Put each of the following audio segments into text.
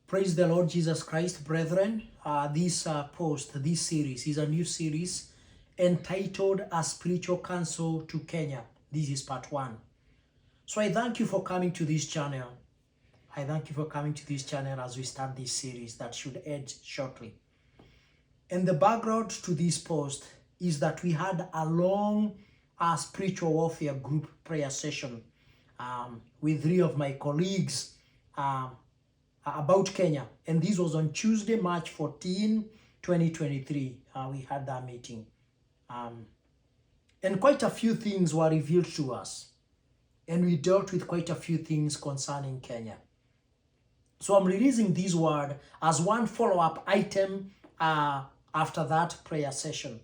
Praise the Lord Jesus Christ, brethren. This series is a new series entitled A Spiritual Counsel to Kenya. This is part 1. So I thank you for coming to this channel. I thank you for coming to this channel as we start this series that should end shortly. And the background to this post is that we had a long spiritual warfare group prayer session with 3 of my colleagues about Kenya. And this was on Tuesday, March 14, 2023. We had that meeting. And quite a few things were revealed to us. And we dealt with quite a few things concerning Kenya. So I'm releasing this word as one follow-up item after that prayer session.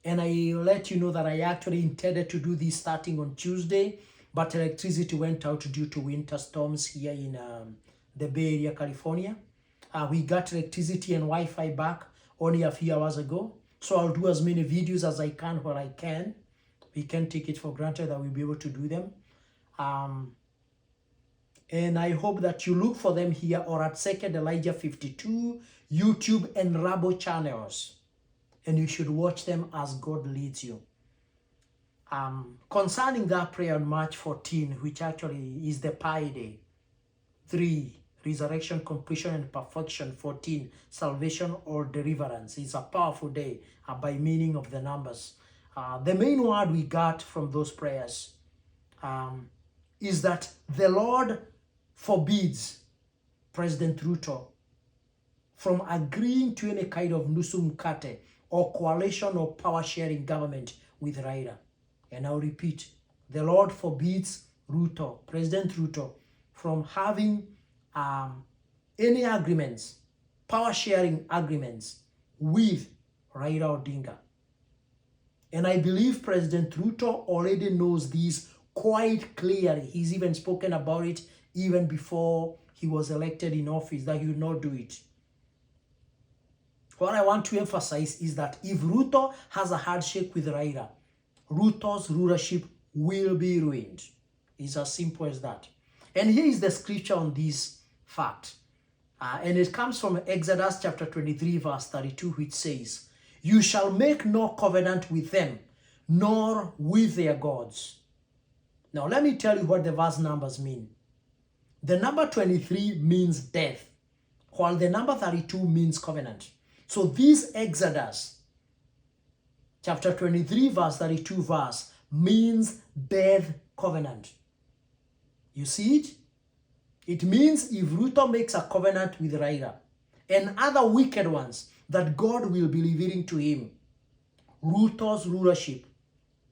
And I let you know that I actually intended to do this starting on Tuesday, but electricity went out due to winter storms here in the Bay Area, California. We got electricity and Wi-Fi back only a few hours ago. So I'll do as many videos as I can where I can. We can't take it for granted that we'll be able to do them. And I hope that you look for them here or at 2nd Elijah 52, YouTube and Rabo channels. And you should watch them as God leads you. Concerning that prayer on March 14, which actually is the Pi Day. 3, resurrection, completion, and perfection. 14, salvation or deliverance. It's a powerful day by meaning of the numbers. The main word we got from those prayers is that the Lord forbids President Ruto from agreeing to any kind of Nusu Mkate or coalition or power-sharing government with Raila. And I'll repeat, the Lord forbids Ruto, President Ruto, from having any agreements, power-sharing agreements with Raila Odinga. And I believe President Ruto already knows this quite clearly. He's even spoken about it even before he was elected in office, that he would not do it. What I want to emphasize is that if Ruto has a handshake with Raila, Ruto's rulership will be ruined. It's as simple as that. And here is the scripture on this fact. And it comes from Exodus chapter 23, verse 32, which says, "You shall make no covenant with them, nor with their gods." Now, let me tell you what the verse numbers mean. The number 23 means death, while the number 32 means covenant. So this Exodus chapter 23, verse 32 verse means death covenant. You see it? It means if Ruto makes a covenant with Raila and other wicked ones that God will be revealing to him, Ruto's rulership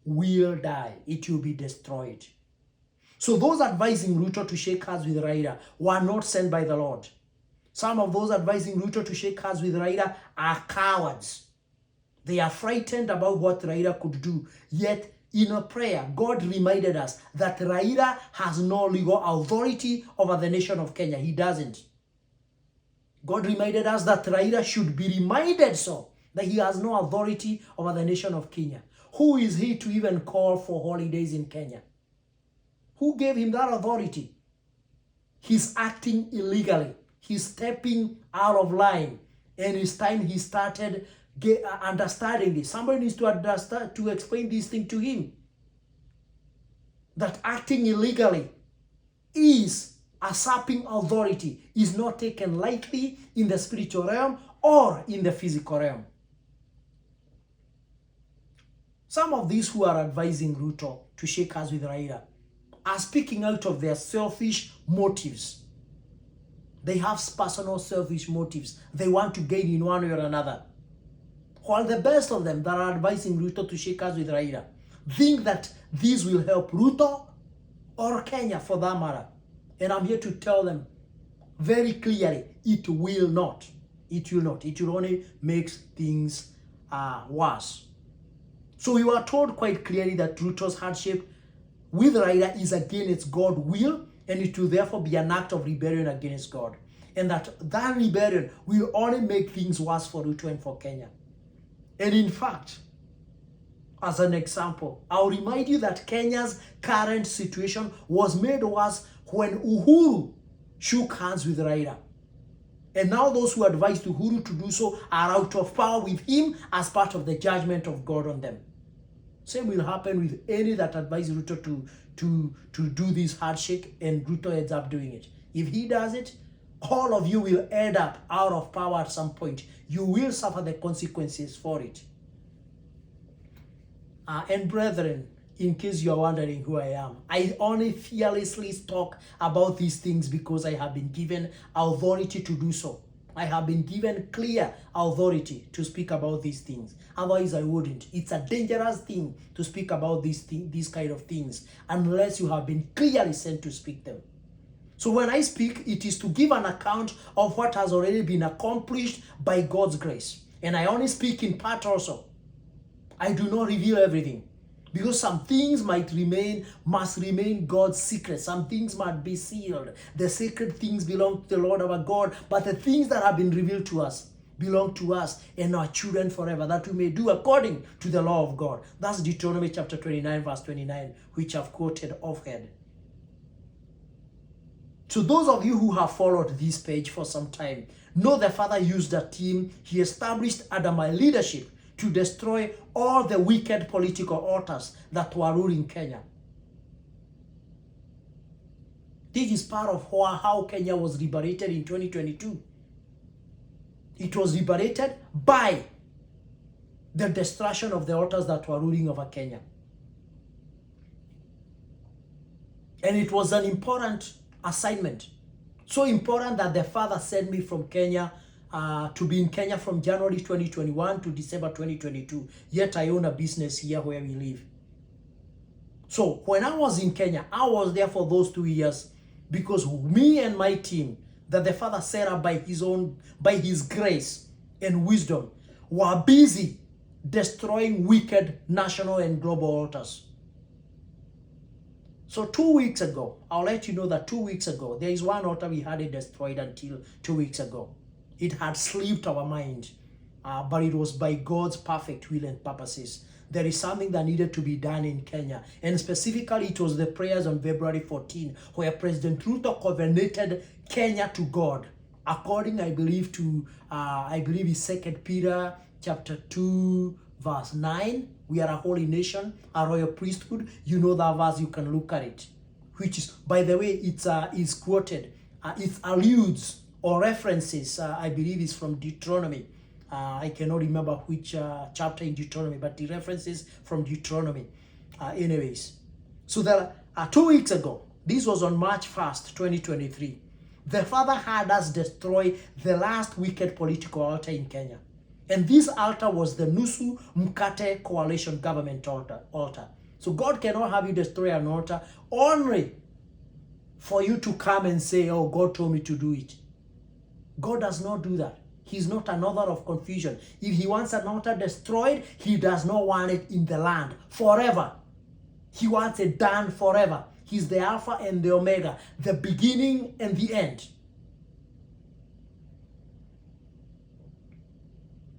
will die. It will be destroyed. So those advising Ruto to shake hands with Raila were not sent by the Lord. Some of those advising Ruto to shake hands with Raila are cowards. They are frightened about what Raila could do. Yet, in a prayer, God reminded us that Raila has no legal authority over the nation of Kenya. He doesn't. God reminded us that Raila should be reminded so, that he has no authority over the nation of Kenya. Who is he to even call for holidays in Kenya? Who gave him that authority? He's acting illegally. He's stepping out of line. And it's time he started understanding this. Somebody needs to understand, to explain this thing to him. That acting illegally is usurping authority, is not taken lightly in the spiritual realm or in the physical realm. Some of these who are advising Ruto to shake hands with Raila are speaking out of their selfish motives. They have personal selfish motives. They want to gain in one way or another. While the best of them that are advising Ruto to shake hands with Raila think that this will help Ruto or Kenya for that matter. And I'm here to tell them very clearly, it will not. It will not. It will only make things worse. So we were told quite clearly that Ruto's handshake with Raila is against God's will, and it will therefore be an act of rebellion against God. And that rebellion will only make things worse for Ruto and for Kenya. And in fact, as an example, I'll remind you that Kenya's current situation was made worse when Uhuru shook hands with Raila. And now those who advise Uhuru to do so are out of power with him as part of the judgment of God on them. Same will happen with any that advise Ruto to do this handshake and Ruto ends up doing it. If he does it, all of you will end up out of power at some point. You will suffer the consequences for it. And brethren, in case you are wondering who I am, I only fearlessly talk about these things because I have been given authority to do so. I have been given clear authority to speak about these things. Otherwise, I wouldn't. It's a dangerous thing to speak about these kind of things unless you have been clearly sent to speak them. So when I speak, it is to give an account of what has already been accomplished by God's grace. And I only speak in part also. I do not reveal everything. Because some things must remain God's secret. Some things must be sealed. The sacred things belong to the Lord our God, but the things that have been revealed to us belong to us and our children forever, that we may do according to the law of God. That's Deuteronomy chapter 29, verse 29, which I've quoted offhand. So those of you who have followed this page for some time know the Father used a team he established under my leadership to destroy all the wicked political altars that were ruling Kenya. This is part of how Kenya was liberated in 2022. It was liberated by the destruction of the altars that were ruling over Kenya. And it was an important assignment. So important that the Father sent me from Kenya to be in Kenya from January 2021 to December 2022. Yet I own a business here where we live. So when I was in Kenya, I was there for those 2 years because me and my team that the Father set up by his grace and wisdom were busy destroying wicked national and global altars. So 2 weeks ago, I'll let you know that 2 weeks ago, there is one altar we had it destroyed until 2 weeks ago. It had slipped our mind, but it was by God's perfect will and purposes. There is something that needed to be done in Kenya. And specifically, it was the prayers on February 14, where President Ruto covenanted Kenya to God. According, I believe, to, it's 2 Peter chapter 2, verse 9. We are a holy nation, a royal priesthood. You know that verse, you can look at it. Which is, by the way, it's quoted. It alludes or references, I believe is from Deuteronomy. I cannot remember which chapter in Deuteronomy, but the references from Deuteronomy. Anyways, so there 2 weeks ago, this was on March 1st, 2023, the Father had us destroy the last wicked political altar in Kenya. And this altar was the Nusu Mkate Coalition government altar. So God cannot have you destroy an altar only for you to come and say, oh, God told me to do it. God does not do that. He's not an author of confusion. If he wants an altar destroyed, he does not want it in the land forever. He wants it done forever. He's the Alpha and the Omega, the beginning and the end.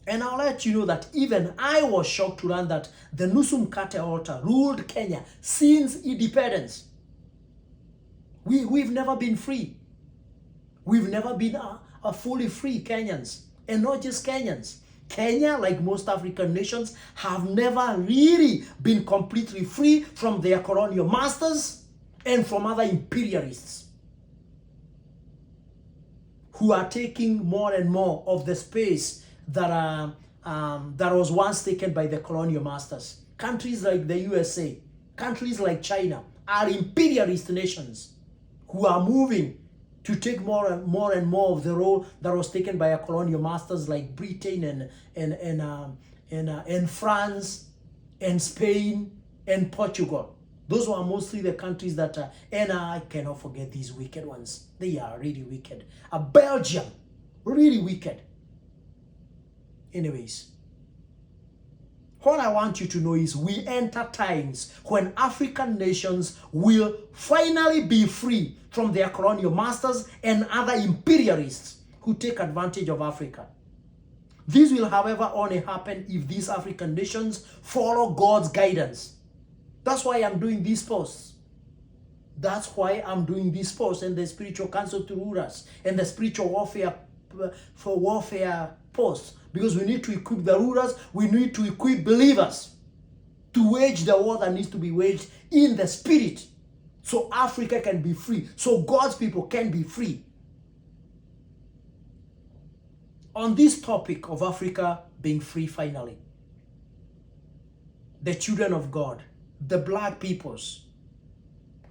And I'll let you know that even I was shocked to learn that the Nusu Mkate altar ruled Kenya since independence. We've never been free. We've never been a fully free Kenyans. And not just Kenyans. Kenya, like most African nations, have never really been completely free from their colonial masters and from other imperialists who are taking more and more of the space that was once taken by the colonial masters. Countries like the USA, countries like China are imperialist nations who are moving to take more and more of the role that was taken by our colonial masters like Britain and France and Spain and Portugal. Those were mostly the countries that, and I cannot forget these wicked ones. They are really wicked. Belgium, really wicked. Anyways, what I want you to know is we enter times when African nations will finally be free from their colonial masters and other imperialists who take advantage of Africa. This will, however, only happen if these African nations follow God's guidance. That's why I'm doing these posts. That's why I'm doing these posts and the spiritual counsel to rulers and the spiritual warfare warfare posts, because we need to equip the rulers, we need to equip believers to wage the war that needs to be waged in the spirit, so Africa can be free, so God's people can be free. On this topic of Africa being free finally, the children of God, the black peoples,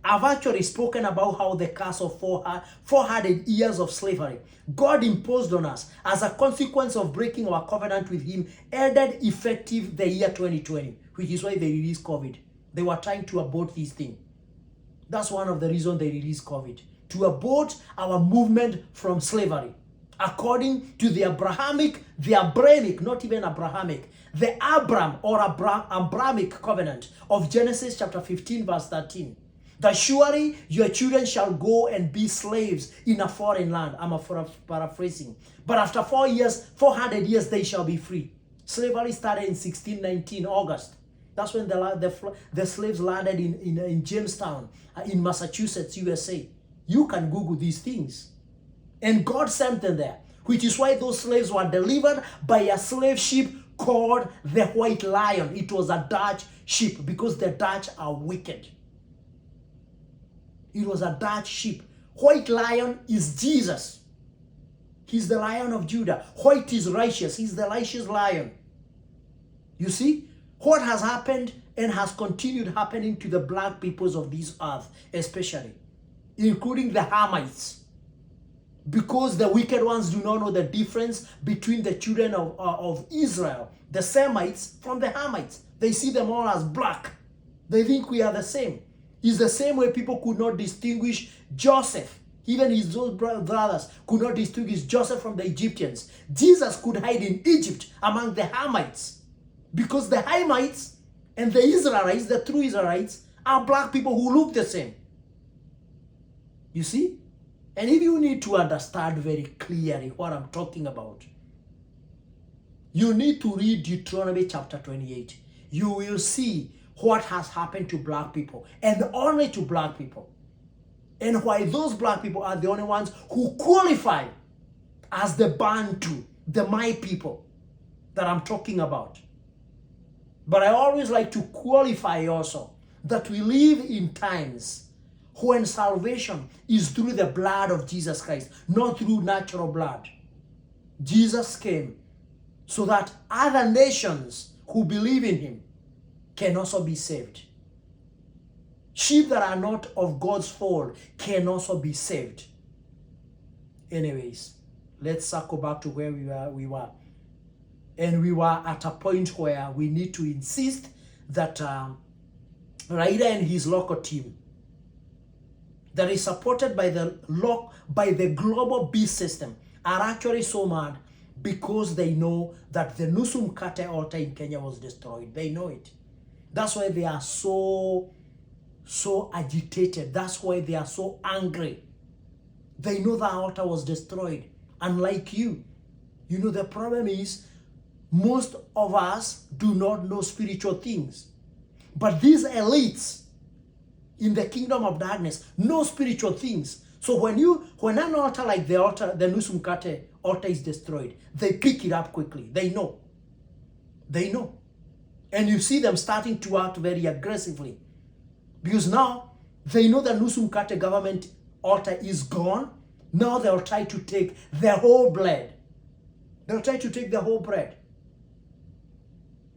I've actually spoken about how the curse of 400 years of slavery God imposed on us as a consequence of breaking our covenant with Him ended effective the year 2020, which is why they released COVID. They were trying to abort this thing. That's one of the reasons they released COVID, to abort our movement from slavery. According to the Abrahamic, not even Abrahamic, the Abrahamic covenant of Genesis chapter 15 verse 13. That surely your children shall go and be slaves in a foreign land. I'm paraphrasing. But after 400 years, they shall be free. Slavery started in 1619, August. That's when the slaves landed in Jamestown, in Massachusetts, USA. You can Google these things. And God sent them there, which is why those slaves were delivered by a slave ship called the White Lion. It was a Dutch ship, because the Dutch are wicked. It was a Dutch ship. White Lion is Jesus. He's the Lion of Judah. White is righteous. He's the righteous lion. You see, what has happened and has continued happening to the black peoples of this earth, especially, including the Hamites, because the wicked ones do not know the difference between the children of Israel, the Semites, from the Hamites. They see them all as black. They think we are the same. It's the same way people could not distinguish Joseph. Even his own brothers could not distinguish Joseph from the Egyptians. Jesus could hide in Egypt among the Hamites, because the Hamites and the Israelites, the true Israelites, are black people who look the same. You see? And if you need to understand very clearly what I'm talking about, you need to read Deuteronomy chapter 28. You will see what has happened to black people, and only to black people, and why those black people are the only ones who qualify as the Bantu, the my people that I'm talking about. But I always like to qualify also that we live in times when salvation is through the blood of Jesus Christ, not through natural blood. Jesus came so that other nations who believe in Him can also be saved. Sheep that are not of God's fold can also be saved. Anyways, let's circle back to where we were. And we were at a point where we need to insist that Raila and his local team, that is supported by the global beast system, are actually so mad because they know that the Nusu Mkate altar in Kenya was destroyed. They know it. That's why they are so agitated. That's why they are so angry. They know the altar was destroyed. Unlike you. You know, the problem is most of us do not know spiritual things. But these elites in the kingdom of darkness know spiritual things. So when an altar like the Nusu Mkate altar is destroyed, they pick it up quickly. They know. They know. And you see them starting to act very aggressively. Because now they know the Nusu Mkate government altar is gone. Now they'll try to take the whole bread. They'll try to take the whole bread.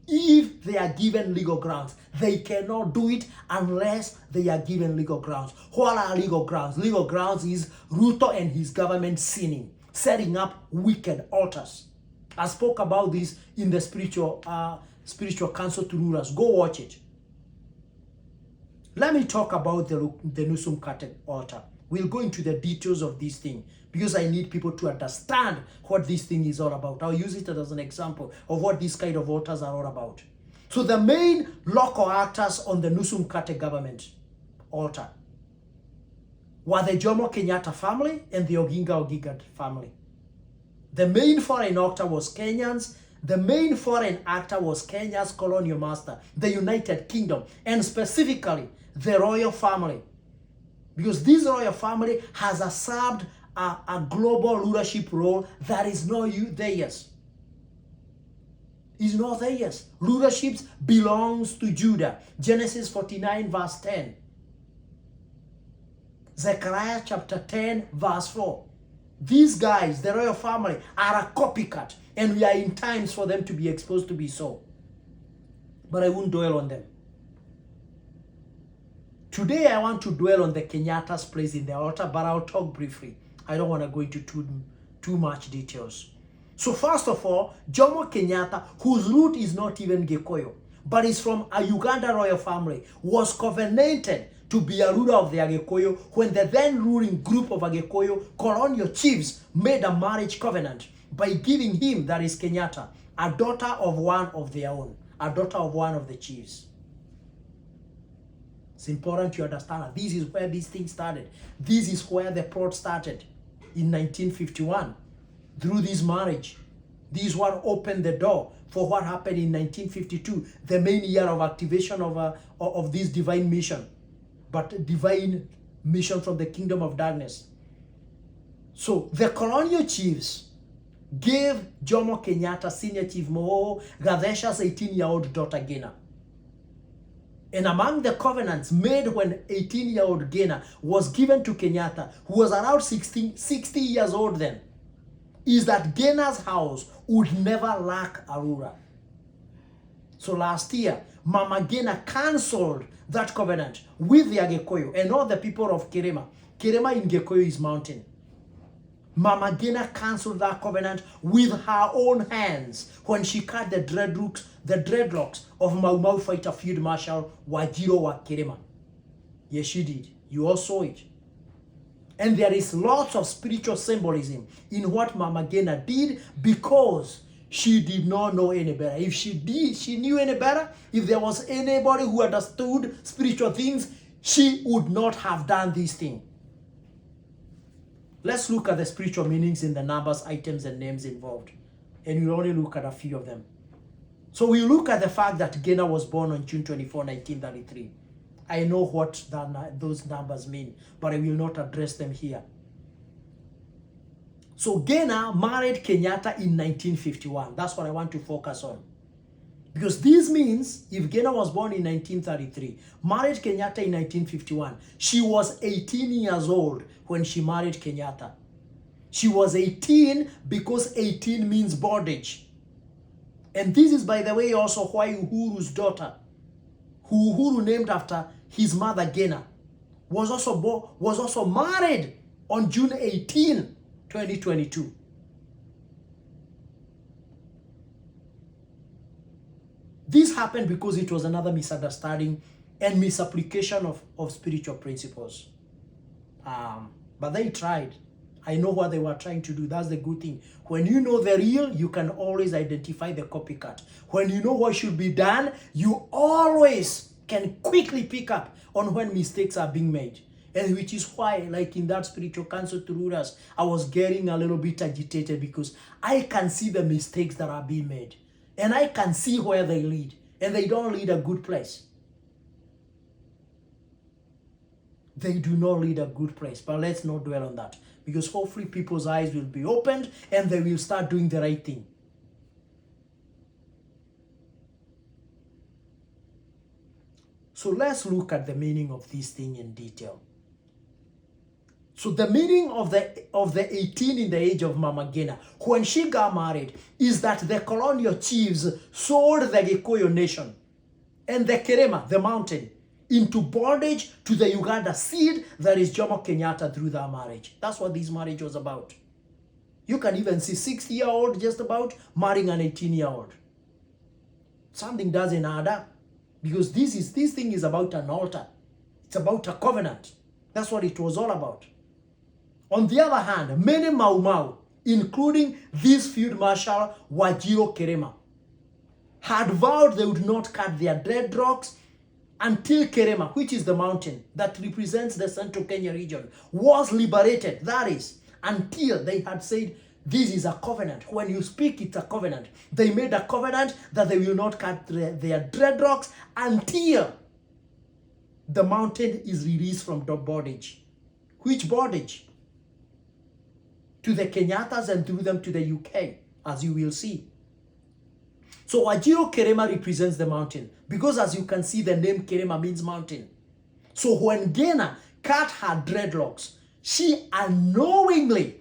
If they are given legal grounds, they cannot do it unless they are given legal grounds. What are legal grounds? Legal grounds is Ruto and his government sinning, setting up wicked altars. I spoke about this in the spiritual counsel to rulers. Go watch it. Let me talk about the Nusu Mkate altar. We'll go into the details of this thing because I need people to understand what this thing is all about. I'll use it as an example of what these kind of altars are all about. So the main local actors on the Nusu Mkate government altar were the Jomo Kenyatta family and the Oginga family. The main foreign actor was Kenyans. The main foreign actor was Kenya's colonial master, the United Kingdom, and specifically the royal family. Because this royal family has served a global rulership role that is not theirs. Is not theirs. Rulership belongs to Judah. Genesis 49 verse 10. Zechariah chapter 10 verse 4. These guys, the royal family, are a copycat, and we are in times for them to be exposed to be so. But I won't dwell on them. Today I want to dwell on the Kenyatta's place in the altar, but I'll talk briefly. I don't want to go into too much details. So first of all, Jomo Kenyatta, whose root is not even Gikuyu, but is from a Uganda royal family, was covenanted to be a ruler of the Agikuyu when the then ruling group of Agikuyu colonial chiefs made a marriage covenant by giving him, that is Kenyatta, a daughter of one of their own, a daughter of one of the chiefs. It's important to understand that this is where these things started. This is where the plot started in 1951. Through this marriage, this one opened the door for what happened in 1952, the main year of activation of this divine mission, but divine mission from the kingdom of darkness. So the colonial chiefs gave Jomo Kenyatta, Senior Chief Moho Gadesha's 18-year-old daughter Gena. And among the covenants made when 18-year-old Gena was given to Kenyatta, who was around 60 years old then, is that Gena's house would never lack a ruler. So last year, Mama Gena cancelled that covenant with the Agikuyu and all the people of Kirema. Kirema in Gikuyu is mountain. Mama Gena cancelled that covenant with her own hands when she cut the dreadlocks of Mau Mau fighter Field Marshal Wajiro wa Kirema. Yes, she did. You all saw it. And there is lots of spiritual symbolism in what Mama Gena did because she did not know any better. If she did, she knew any better. If there was anybody who understood spiritual things, she would not have done this thing. Let's look at the spiritual meanings in the numbers, items, and names involved. And we'll only look at a few of them. So we look at the fact that Gena was born on June 24, 1933. I know what those numbers mean, but I will not address them here. So Gena married Kenyatta in 1951. That's what I want to focus on. Because this means if Gena was born in 1933, married Kenyatta in 1951, she was 18 years old when she married Kenyatta. She was 18 because 18 means bondage. And this is, by the way, also why Uhuru's daughter, who Uhuru named after his mother Gena, was also married on June 18, 2022. This happened because it was another misunderstanding and misapplication of spiritual principles. But they tried. I know what they were trying to do. That's the good thing. When you know the real, you can always identify the copycat. When you know what should be done, you always can quickly pick up on when mistakes are being made. And which is why, like in that spiritual counsel to rulers, I was getting a little bit agitated because I can see the mistakes that are being made. And I can see where they lead. And they don't lead a good place. They do not lead a good place. But let's not dwell on that. Because hopefully people's eyes will be opened and they will start doing the right thing. So let's look at the meaning of this thing in detail. So the meaning of the 18 in the age of Mama Gena, when she got married, is that the colonial chiefs sold the Gikuyu nation and the Kirema, the mountain, into bondage to the Uganda seed that is Jomo Kenyatta through that marriage. That's what this marriage was about. You can even see 60-year-old just about marrying an 18-year-old. Something doesn't add up because this thing is about an altar. It's about a covenant. That's what it was all about. On the other hand, many Mau Mau, including this Field Marshal Wajiro Kirema, had vowed they would not cut their dreadlocks until Kirema, which is the mountain that represents the central Kenya region, was liberated. That is, until they had said, this is a covenant. When you speak, it's a covenant. They made a covenant that they will not cut their dreadlocks until the mountain is released from the bondage. Which bondage? to the Kenyattas and through them to the UK, as you will see. So Wajiro Kerema represents the mountain, because as you can see, the name Kerema means mountain. So when Gena cut her dreadlocks, she unknowingly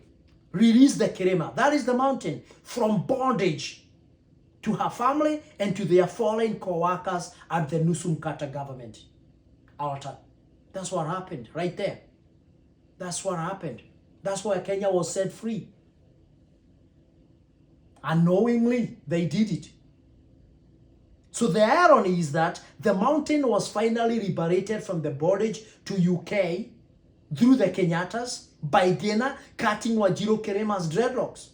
released the Kerema, that is the mountain, from bondage to her family and to their fallen co-workers at the Nusu Mkate government altar. That's what happened right there. That's what happened. That's why Kenya was set free. Unknowingly, they did it. So the irony is that the mountain was finally liberated from the bondage to UK through the Kenyattas by Gena cutting Wajiro Kerema's dreadlocks.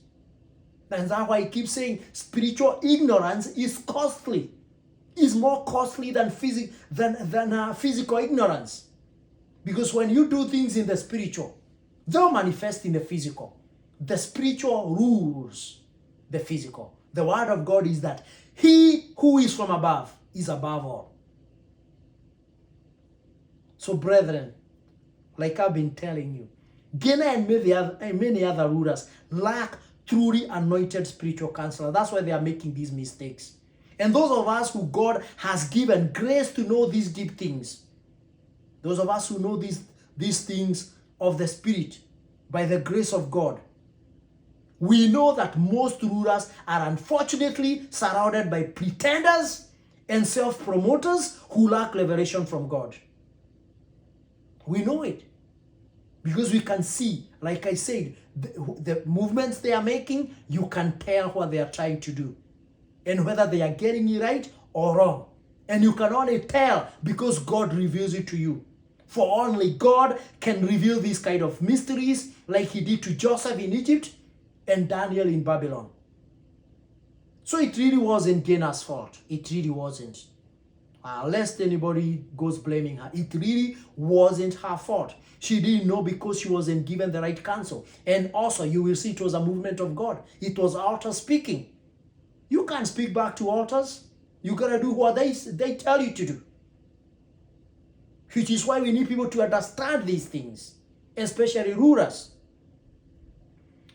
And that's why I keep saying spiritual ignorance is costly. Is more costly than physical ignorance. Because when you do things in the spiritual, they'll manifest in the physical. The spiritual rules the physical. The word of God is that he who is from above is above all. So brethren, like I've been telling you, Gena and many other rulers lack truly anointed spiritual counselor. That's why they are making these mistakes. And those of us who God has given grace to know these deep things, those of us who know these things of the Spirit by the grace of God, we know that most rulers are unfortunately surrounded by pretenders and self-promoters who lack revelation from God. We know it because we can see, like I said, the movements they are making, you can tell what they are trying to do and whether they are getting it right or wrong. And you can only tell because God reveals it to you. For only God can reveal these kind of mysteries like he did to Joseph in Egypt and Daniel in Babylon. So it really wasn't Gena's fault. It really wasn't. Lest anybody goes blaming her. It really wasn't her fault. She didn't know because she wasn't given the right counsel. And also, you will see it was a movement of God. It was altars speaking. You can't speak back to altars. You gotta do what they tell you to do. Which is why we need people to understand these things, especially rulers.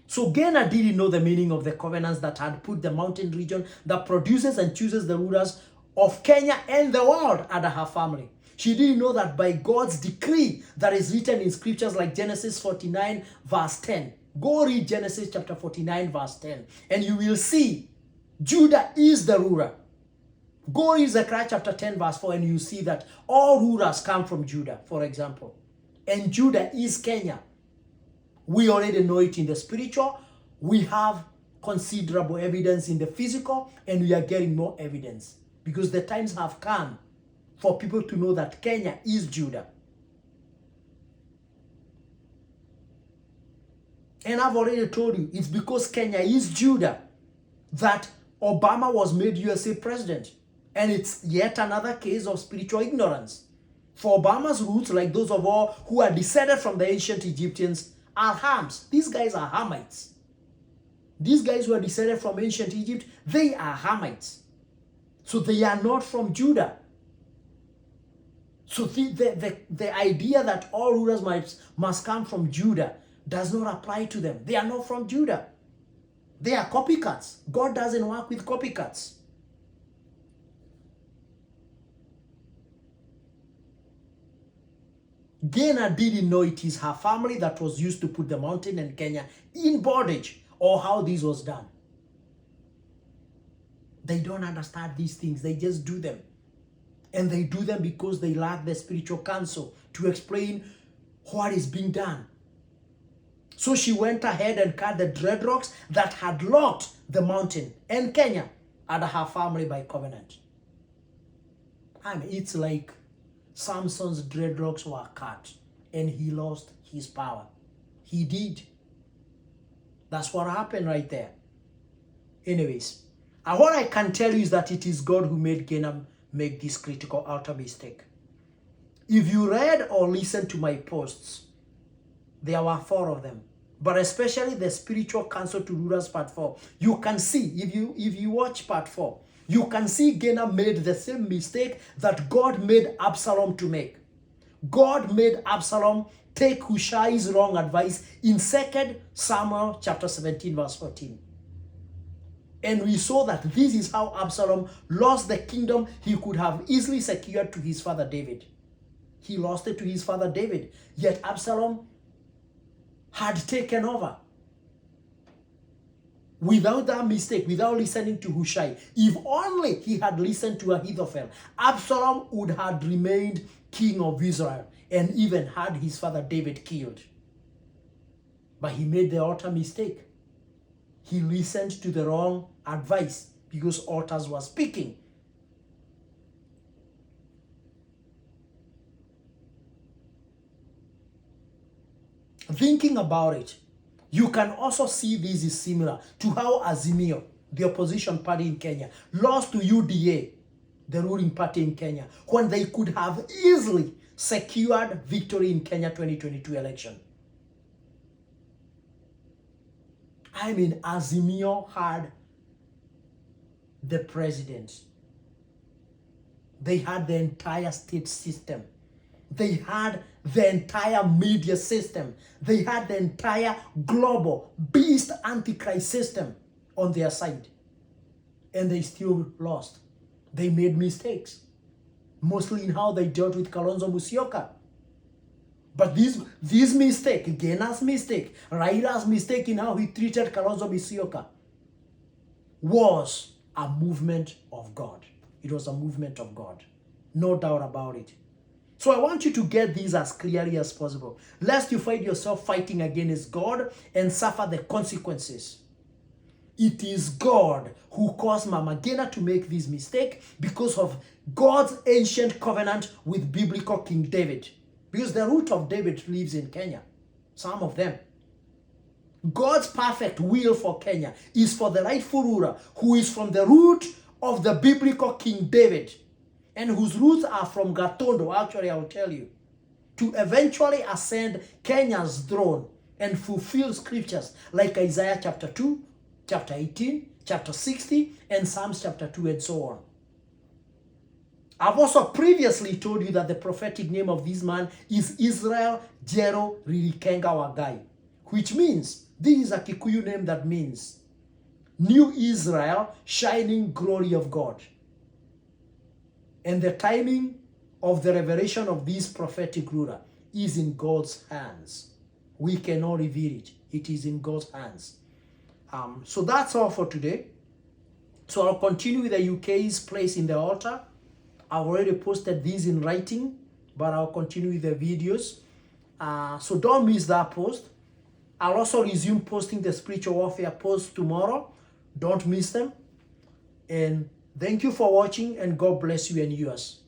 So Gena didn't know the meaning of the covenants that had put the mountain region that produces and chooses the rulers of Kenya and the world under her family. She didn't know that by God's decree that is written in scriptures like Genesis 49 verse 10. Go read Genesis chapter 49 verse 10 and you will see Judah is the ruler. Go read Zechariah chapter 10 verse 4 and you see that all rulers come from Judah, for example. And Judah is Kenya. We already know it in the spiritual. We have considerable evidence in the physical, and we are getting more evidence because the times have come for people to know that Kenya is Judah. And I've already told you, it's because Kenya is Judah that Obama was made USA president. And it's yet another case of spiritual ignorance. For Obama's roots, like those of all who are descended from the ancient Egyptians, are Hams. These guys are Hamites. These guys who are descended from ancient Egypt, they are Hamites. So they are not from Judah. So the idea that all rulers must come from Judah does not apply to them. They are not from Judah. They are copycats. God doesn't work with copycats. Gena didn't know it is her family that was used to put the mountain and Kenya in bondage, or how this was done. They don't understand these things. They just do them. And they do them because they lack the spiritual counsel to explain what is being done. So she went ahead and cut the dreadlocks that had locked the mountain and Kenya under her family by covenant. I mean, it's like Samson's dreadlocks were cut and he lost his power. He did. That's what happened right there. Anyways, what I can tell you is that it is God who made Gena make this critical altar mistake. If you read or listened to my posts, there were 4 of them, but especially the spiritual counsel to rulers part 4. You can see, if you watch part 4, you can see Gena made the same mistake that God made Absalom to make. God made Absalom take Hushai's wrong advice in 2 Samuel chapter 17 verse 14. And we saw that this is how Absalom lost the kingdom he could have easily secured to his father David. He lost it to his father David, yet Absalom had taken over. Without that mistake, without listening to Hushai, if only he had listened to Ahithophel, Absalom would have remained king of Israel and even had his father David killed. But he made the utter mistake. He listened to the wrong advice because altars were speaking. Thinking about it, you can also see this is similar to how Azimio, the opposition party in Kenya, lost to UDA, the ruling party in Kenya, when they could have easily secured victory in Kenya 2022 election. I mean, Azimio had the president. They had the entire state system. They had the entire media system. They had the entire global beast antichrist system on their side. And they still lost. They made mistakes. Mostly in how they dealt with Kalonzo Musyoka. But this mistake, Gena's mistake, Raila's mistake in how he treated Kalonzo Musyoka was a movement of God. It was a movement of God. No doubt about it. So I want you to get these as clearly as possible, lest you find yourself fighting against God and suffer the consequences. It is God who caused Mama Gena to make this mistake because of God's ancient covenant with biblical King David. Because the root of David lives in Kenya. Some of them. God's perfect will for Kenya is for the rightful ruler who is from the root of the biblical King David and whose roots are from Gatondo, actually I'll tell you, to eventually ascend Kenya's throne and fulfill scriptures like Isaiah chapter 2, chapter 18, chapter 60, and Psalms chapter 2, and so on. I've also previously told you that the prophetic name of this man is Israel Jero Ririkenga Wagai, which means, this is a Kikuyu name that means New Israel, shining glory of God. And the timing of the revelation of this prophetic ruler is in God's hands. We cannot reveal it. It is in God's hands. So that's all for today. So I'll continue with the UK's place in the altar. I've already posted these in writing, but I'll continue with the videos. So don't miss that post. I'll also resume posting the spiritual warfare posts tomorrow. Don't miss them. And thank you for watching, and God bless you and yours.